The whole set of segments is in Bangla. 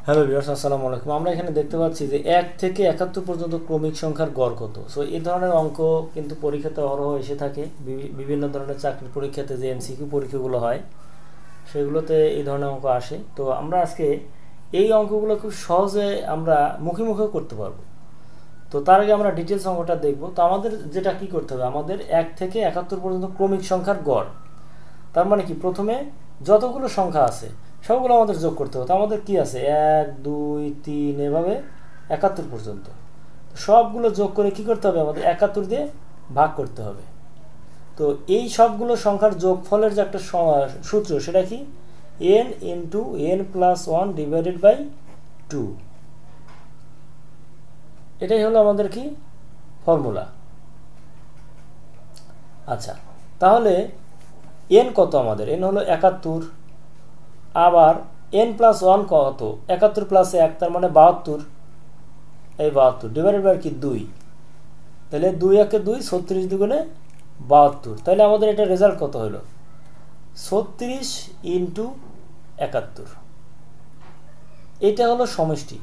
হ্যালো ভিউয়ার্স, আসসালামু আলাইকুম। আমরা এখানে দেখতে পাচ্ছি যে 1 থেকে 71 পর্যন্ত ক্রমিক সংখ্যার গড় কত। সো এই ধরনের অঙ্ক কিন্তু পরীক্ষাতে অহরহ এসে থাকে। বিভিন্ন ধরনের চাকরির পরীক্ষাতে যে এমসিকিউ পরীক্ষাগুলো হয় সেগুলোতে এই ধরনের অঙ্ক আসে। তো আমরা আজকে এই অঙ্কগুলো খুব সহজে আমরা মুখে মুখেও করতে পারবো। তো তার আগে আমরা ডিটেলস অঙ্কটা দেখব। তো আমাদের যেটা কি করতে হবে, আমাদের 1 থেকে 71 পর্যন্ত ক্রমিক সংখ্যার গড়। তার মানে কি, প্রথমে যতগুলো সংখ্যা আছে সবগুলো আমাদের যোগ করতে হবে। তো আমাদের কি আছে, 1 2 3 এভাবে 71 পর্যন্ত। সবগুলো যোগ করে কি করতে হবে, আমাদের 71 দিয়ে ভাগ করতে হবে। তো এই সবগুলো সংখ্যার যোগফলের যে একটা সূত্র, সেটা কি, n into n plus 1 divided by 2। এটাই হলো আমাদের কি ফর্মুলা। আচ্ছা, তাহলে n কত, আমাদের n হলো 71। আবার n প্লাস 1 কত, 71 প্লাস 1 তার মানে 72। এই 72 ডিভাইডেড বাই কি 2। তাহলে 2 একে 2, 36 দুগুণে 72। তাহলে আমাদের এটা রেজাল্ট কত হলো, 36 ইন্টু 71। এটা হলো সমষ্টি,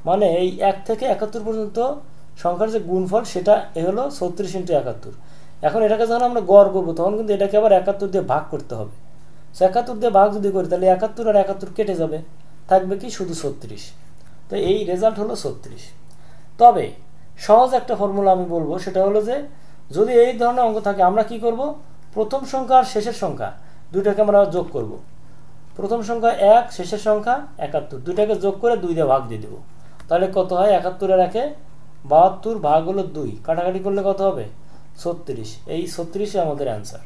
মানে এই 1 থেকে 71 পর্যন্ত সংখ্যার যে গুণফল সেটা হলো 36 ইন্টু 71। এখন এটাকে যখন আমরা গড় করবো তখন কিন্তু এটাকে আবার 71 দিয়ে ভাগ করতে হবে। 71 দিয়ে ভাগ যদি করি তাহলে 71 আর 71 কেটে যাবে, থাকবে কি শুধু 36। তো এই রেজাল্ট হলো 36। তবে সহজ একটা ফর্মুলা আমি বলবো, সেটা হলো যে যদি এই ধরনের অঙ্ক থাকে আমরা কি করব, প্রথম সংখ্যা আর শেষের সংখ্যা দুইটাকে আমরা যোগ করব। প্রথম সংখ্যা 1, শেষের সংখ্যা 71, দুইটাকে যোগ করে 2 দিয়ে ভাগ দিয়ে দেবো। তাহলে কত হয়, 71 আর 1 72, ভাগ হলো 2, কাটাকাটি করলে কত হবে 36। এই 36 আমাদের অ্যান্সার।